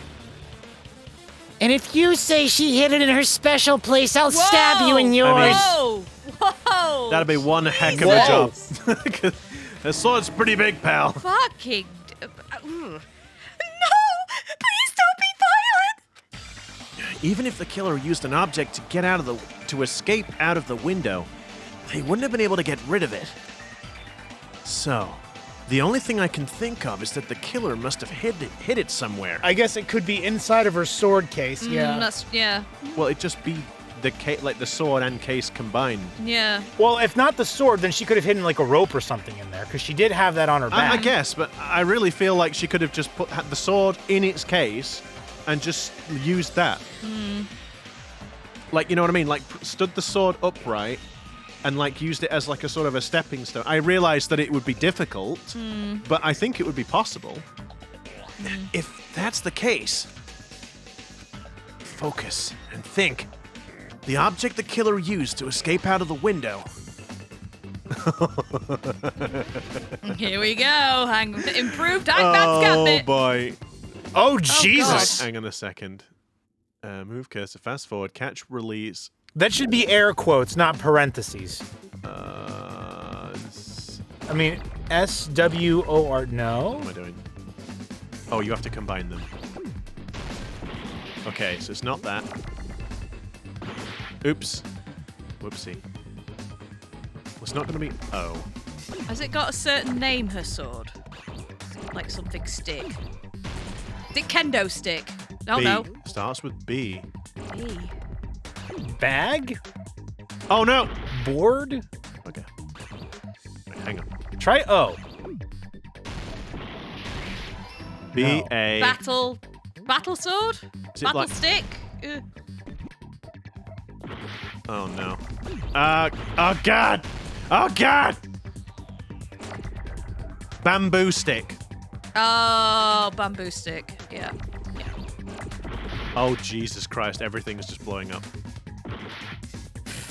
And if you say she hid it in her special place, I'll stab you in yours. Whoa! Whoa! That'd be one heck of a job. The sword's pretty big, pal. Fucking... No! Please don't be violent! Even if the killer used an object to get out of to escape out of the window, they wouldn't have been able to get rid of it. So, the only thing I can think of is that the killer must have hid it somewhere. I guess it could be inside of her sword case, yeah. Well, it'd just be the like the sword and case combined. Yeah. Well, if not the sword, then she could have hidden like a rope or something in there, because she did have that on her back. I guess, but I really feel like she could have just had the sword in its case and just used that. Like, you know what I mean? Like, stood the sword upright and, like, used it as, like, a sort of a stepping stone. I realized that it would be difficult, but I think it would be possible. If that's the case, focus and think. The object the killer used to escape out of the window. Here we go. Improved Hangman's got it. Oh, boy. Oh, Jesus! Hang on a second. Move cursor, fast forward, catch, release. That should be air quotes, not parentheses. I mean, SWOR, no? What am I doing? Oh, you have to combine them. Okay, so it's not that. Oops. Whoopsie. Well, it's not going to be O. Has it got a certain name, her sword? Like something stick. Is it kendo stick? Oh, B. no. Starts with B. B. Bag? Oh, no! Board? Okay. Wait, hang on. Try O. B-A... Battle sword? Is it Battle like- stick? Oh, no. Oh, God! Oh, God! Bamboo stick. Oh, bamboo stick. Yeah. Oh, Jesus Christ, everything is just blowing up.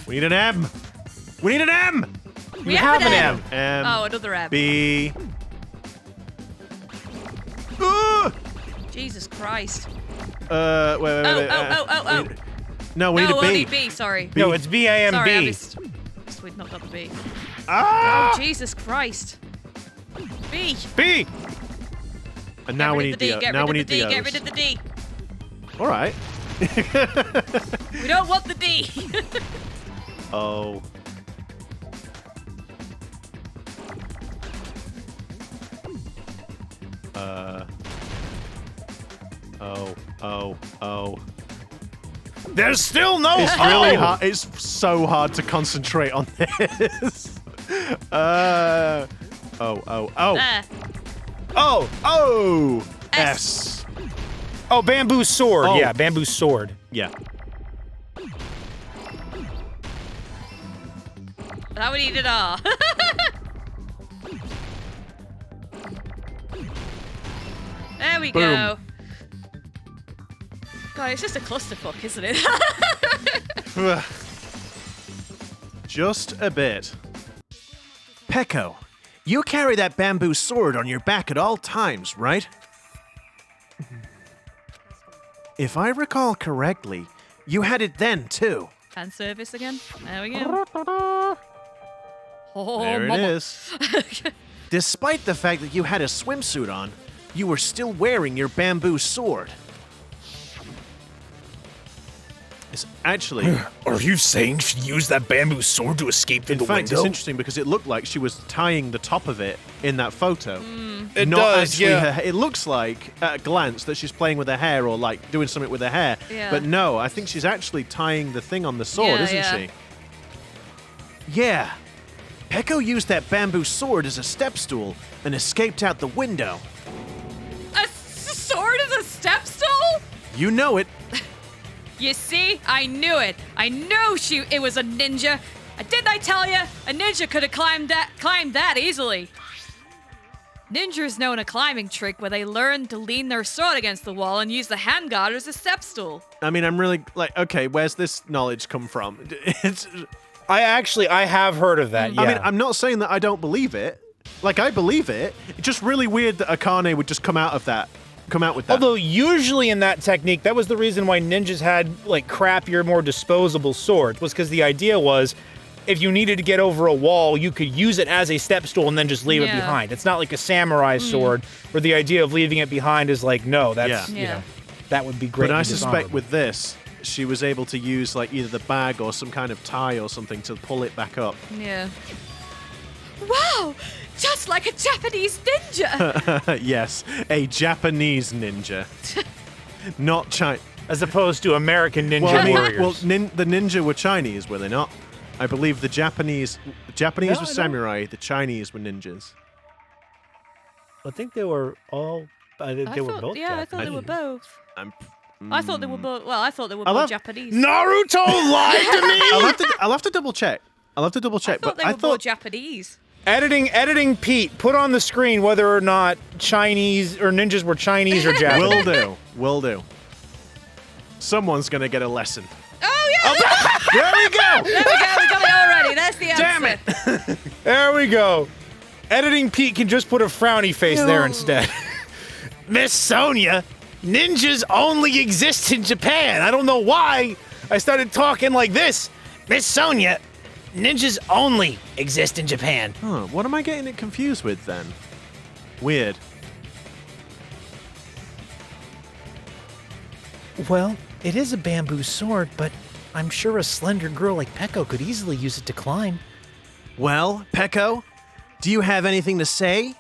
We need an M! We need an M! We have an M. M. Oh, another M. B. Jesus Christ. Wait. Oh. No, we need a B. only B, sorry. No, it's B-A-M-B. Sorry, I missed. We've not got the B. Ah! Oh, Jesus Christ. B. B! And now Get we rid need of the D. the Get now rid we of need the D. the Get O's. rid of the D. All right. We don't want the D. Oh. Oh. There's still no It's O! really hard. It's so hard to concentrate on this. There. Oh. S. Oh, bamboo sword. Oh. Yeah, bamboo sword. Yeah. Now we need it all. There we go. God, it's just a clusterfuck, isn't it? Just a bit. Peko, you carry that bamboo sword on your back at all times, right? If I recall correctly, you had it then too. Hand service again. There we go. Oh, There mama. it is. Despite the fact that you had a swimsuit on, you were still wearing your bamboo sword. It's actually, Are you saying she used that bamboo sword to escape through in the fact, window? it's interesting because it looked like she was tying the top of it in that photo. It Not does, actually yeah. her, it looks like at a glance that she's playing with her hair or like doing something with her hair. Yeah. But no, I think she's actually tying the thing on the sword, Yeah, isn't yeah. she? Yeah. Peko used that bamboo sword as a step stool and escaped out the window. A sword is a step stool? You know it. You see? I knew it. I knew it was a ninja. Didn't I tell you? A ninja could have climbed that easily. Ninjas know a climbing trick where they learn to lean their sword against the wall and use the handguard as a step stool. I mean, I'm really like, okay, where's this knowledge come from? It's, I have heard of that. Yeah. I mean, I'm not saying that I don't believe it. Like, I believe it. It's just really weird that Akane would just come out with that. Although usually in that technique, that was the reason why ninjas had like crappier, more disposable swords, was because the idea was if you needed to get over a wall, you could use it as a step stool and then just leave it Yeah. behind. It's not like a samurai sword where the idea of leaving it behind is like, no, that's, Yeah. you Yeah. know, that would be great. But I suspect with this, she was able to use like either the bag or some kind of tie or something to pull it back up. Yeah. Wow! Just like a Japanese ninja! Yes, a Japanese ninja. Not China. as opposed to American ninja Well, warriors. the ninja were Chinese, were they not? I believe the Japanese No, were I don't- samurai, the Chinese were ninjas. I think they were all. They were both. Yeah, I thought they Japanese. were both. I'm, I thought they were both. Well, I thought they were I'll both have- Japanese. Naruto lied to me. I'll have to double check. I thought but they were both Japanese. Editing Pete, put on the screen whether or not Chinese or ninjas were Chinese or Japanese. will do. Someone's gonna get a lesson. Oh yeah! There we go. There we go. We got it already. That's the answer. Damn it. There we go. Editing Pete can just put a frowny face there instead. Miss Sonia, ninjas only exist in Japan. I don't know why I started talking like this. Miss Sonia, ninjas only exist in Japan. Huh, what am I getting it confused with then? Weird. Well, it is a bamboo sword, but I'm sure a slender girl like Peko could easily use it to climb. Well, Peko, do you have anything to say?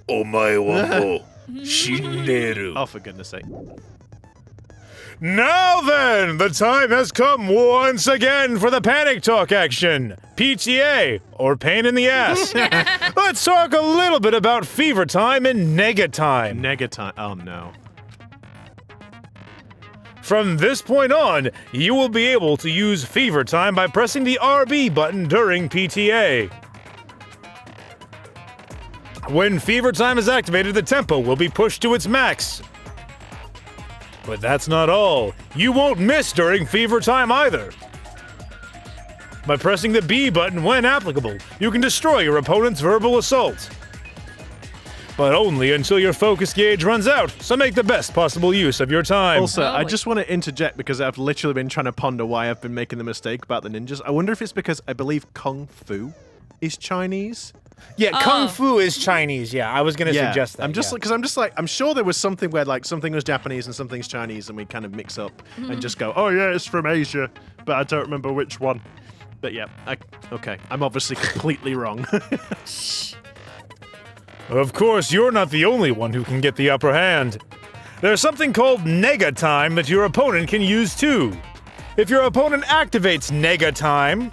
Omae wa mo shinderu. Oh, for goodness sake. Now then, the time has come once again for the panic talk action. PTA, or pain in the ass. Let's talk a little bit about fever time and nega time. Negatime. Oh no. From this point on, you will be able to use fever time by pressing the RB button during PTA. When fever time is activated, the tempo will be pushed to its max. But that's not all. You won't miss during fever time either. By pressing the B button when applicable, you can destroy your opponent's verbal assault. But only until your focus gauge runs out, so make the best possible use of your time. Also, I Holy. just want to interject because I've literally been trying to ponder why I've been making the mistake about the ninjas. I wonder if it's because I believe Kung Fu is Chinese. Yeah, Oh. Kung Fu is Chinese. Yeah, I was going to suggest that. I'm just yeah. because I'm just like I'm sure there was something where like something was Japanese and something's Chinese and we kind of mix up and just go, oh yeah, it's from Asia, but I don't remember which one. But yeah, okay, I'm obviously completely wrong. Of course, you're not the only one who can get the upper hand. There's something called nega time that your opponent can use too. If your opponent activates nega time,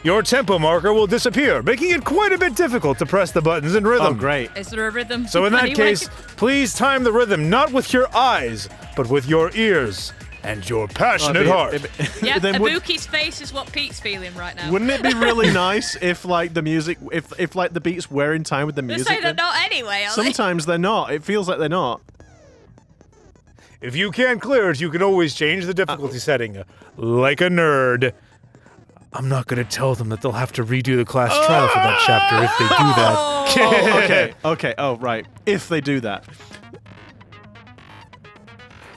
your tempo marker will disappear, making it quite a bit difficult to press the buttons in Oh rhythm. great. Is there a rhythm? So in that Anyway? case, please time the rhythm not with your eyes, but with your ears. and your passionate heart. Yeah, then would- Ibuki's face is what Pete's feeling right now. Wouldn't it be really nice if like the music, if like the beats were in time with the They music? say they're then? not anyway, are they? Sometimes they're not. It feels like they're not. If you can't clear it, you can always change the difficulty setting. Like a nerd. I'm not gonna tell them that they'll have to redo the class trial for that chapter if they do that. Oh, okay. Oh, right. If they do that.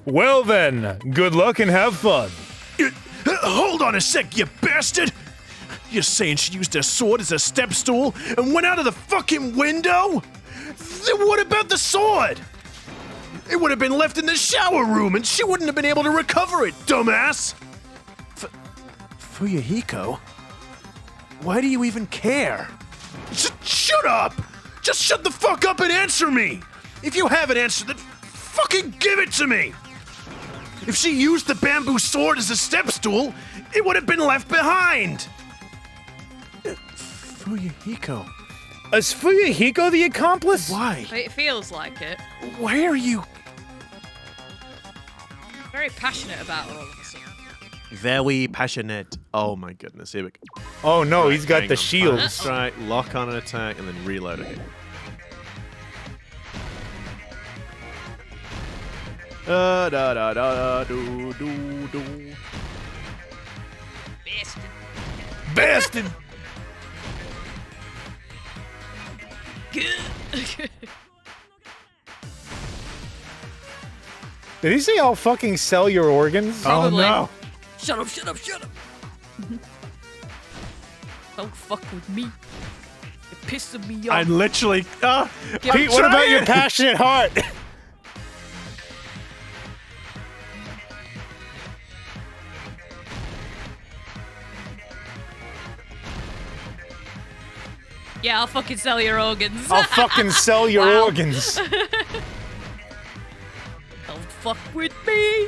Well then, good luck and have fun. Hold on a sec, you bastard! You're saying she used her sword as a step stool and went out of the fucking window? Then what about the sword? It would have been left in the shower room and she wouldn't have been able to recover it, dumbass! Fuyahiko? Why do you even care? Shut up! Just shut the fuck up and answer me! If you have an answer, then fucking give it to me! If she used the bamboo sword as a step stool, it would have been left behind! Fuyahiko, Is Fuyahiko the accomplice? why? It feels like it. Why are you... Very passionate about all of a sudden. Very passionate. Oh my goodness. Here we go. Oh no, he's got Hang the on. shields. Strike, lock on an attack, and then reload again. Da da da do do do. Bastard! Did he say I'll fucking sell your organs? Probably. Oh no. Shut up, shut up, shut up! Don't fuck with me. You're pissing me off. I'm literally. Pete, what about your passionate heart? Yeah, I'll fucking sell your organs. I'll fucking sell your Wow. organs. Don't fuck with me.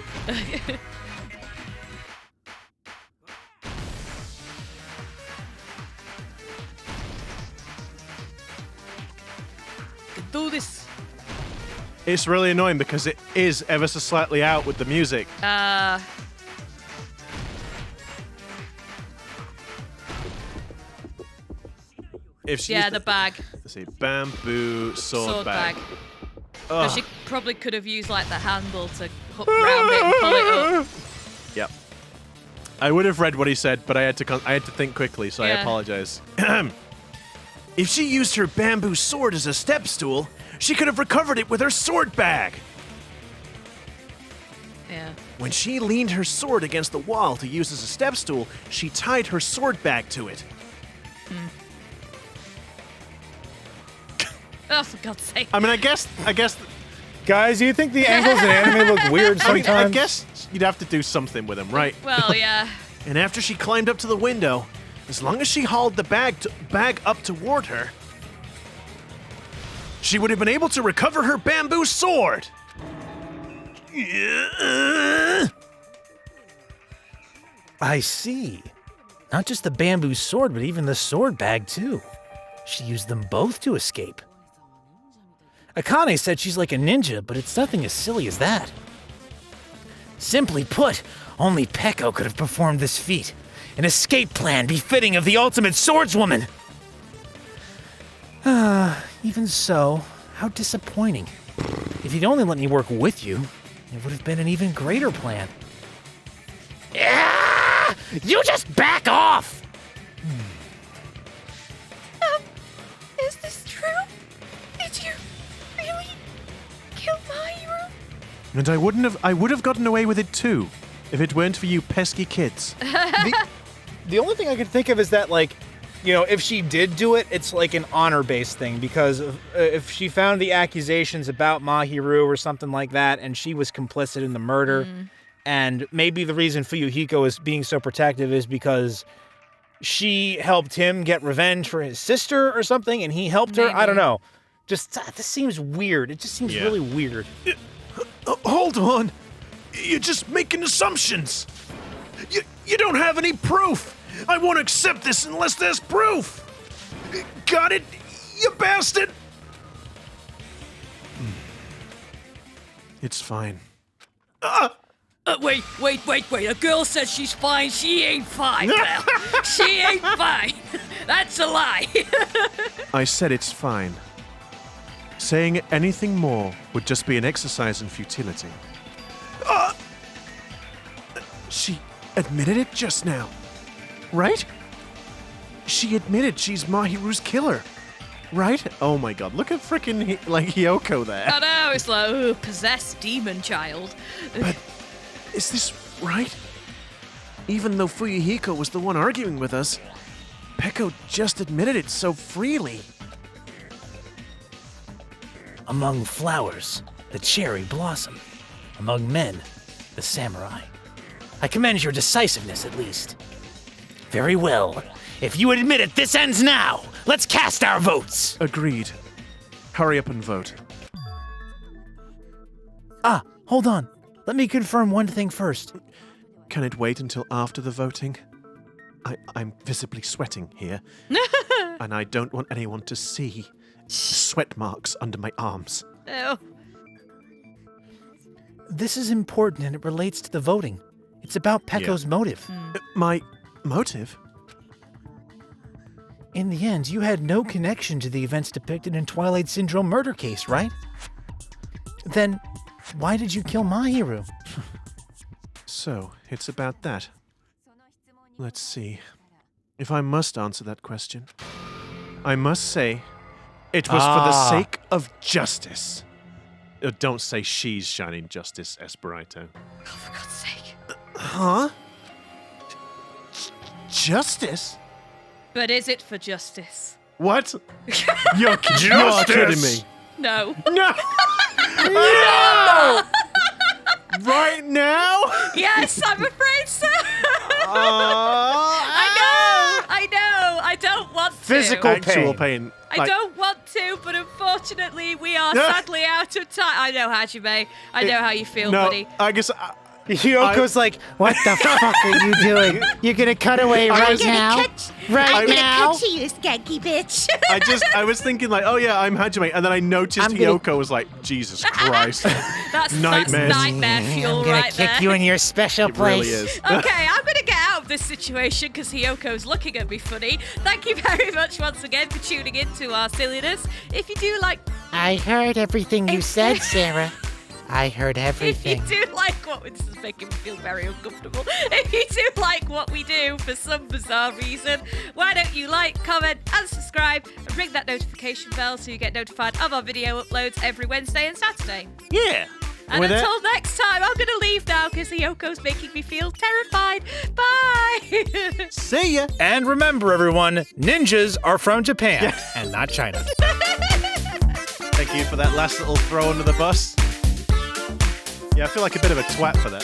Can do this. It's really annoying because it is ever so slightly out with the music. If she Yeah, used the bag. let's see, bamboo sword bag. So she probably could have used like the handle to hook around it and pull it up. Yep. I would have read what he said, but I had to think quickly, so I Yeah. apologize. If she used her bamboo sword as a step stool, she could have recovered it with her sword bag. Yeah. When she leaned her sword against the wall to use as a step stool, she tied her sword bag to it. Oh, for God's sake. I mean, I guess, Guys, do you think the angles in anime look weird I mean, sometimes? I guess you'd have to do something with him, right? Well, yeah. And after she climbed up to the window, as long as she hauled the bag up toward her, she would have been able to recover her bamboo sword. I see. Not just the bamboo sword, but even the sword bag, too. She used them both to escape. Akane said she's like a ninja, but it's nothing as silly as that. Simply put, only Peko could have performed this feat. An escape plan befitting of the ultimate swordswoman. Even so, how disappointing. If you'd only let me work with you, it would have been an even greater plan. Yeah! You just back off! Is this true? Did you really kill my hero? And I would have gotten away with it too, if it weren't for you pesky kids. The only thing I could think of is that, like, you know, if she did do it, it's like an honor-based thing, because if she found the accusations about Mahiru or something like that, and she was complicit in the murder, and maybe the reason Fuyuhiko is being so protective is because she helped him get revenge for his sister or something, and he helped her. I don't know. Just, this seems weird. It just seems really weird. Hold on. You're just making assumptions. You don't have any proof. I won't accept this unless there's proof. Got it, you bastard? It's fine. Wait. A girl says she's fine. She ain't fine, pal. She ain't fine. That's a lie. I said it's fine. Saying anything more would just be an exercise in futility. She admitted it just now, right? She admitted she's Mahiru's killer, right? Oh my god, look at frickin' Hiyoko there. I know, it's like, ooh, possessed demon child. But is this right? Even though Fuyuhiko was the one arguing with us, Peko just admitted it so freely. Among flowers, the cherry blossom. Among men, the samurai. I commend your decisiveness, at least. Very well. If you admit it, this ends now. Let's cast our votes. Agreed. Hurry up and vote. Ah, hold on. Let me confirm one thing first. Can it wait until after the voting? I'm visibly sweating here. And I don't want anyone to see sweat marks under my arms. Ew. This is important and it relates to the voting. It's about Peko's motive. My motive? In the end, you had no connection to the events depicted in Twilight Syndrome murder case, right? Then, why did you kill Mahiru? So, it's about that. Let's see. If I must answer that question, I must say it was for the sake of justice. Don't say she's shining justice, Esperito. Oh, for God's sake. Huh? Justice? But is it for justice? What? You're kidding me. No. No! No! Right now? Yes, I'm afraid so. I know. I don't want to. Physical Actual pain. I don't want to, but unfortunately, we are sadly out of time. I know, Hajime. I know how you feel, No, buddy. I guess Hyoko's like, What the fuck are you doing? You're gonna cut away right now? Right now? Cut you, you skanky bitch. I was thinking like, oh yeah, I'm Hajime, and then I noticed I'm gonna- Hiyoko was like, Jesus Christ. That's Nightmares. nightmare fuel I'm gonna right kick there. you in your special It place. really is. Okay, I'm going to get out of this situation because Hiyoko's looking at me funny. Thank you very much once again for tuning in to our silliness. If you do like... I heard everything you said, Sarah. I heard If you everything. do like what... This is making me feel very uncomfortable. If you do like what we do for some bizarre reason, why don't you like, comment and subscribe and ring that notification bell so you get notified of our video uploads every Wednesday and Saturday. Yeah. And With until next time, I'm going to leave now because Hiyoko's making me feel terrified. Bye! See ya. and remember everyone, ninjas are from Japan and not China. Thank you for that last little throw under the bus. Yeah, I feel like a bit of a twat for that.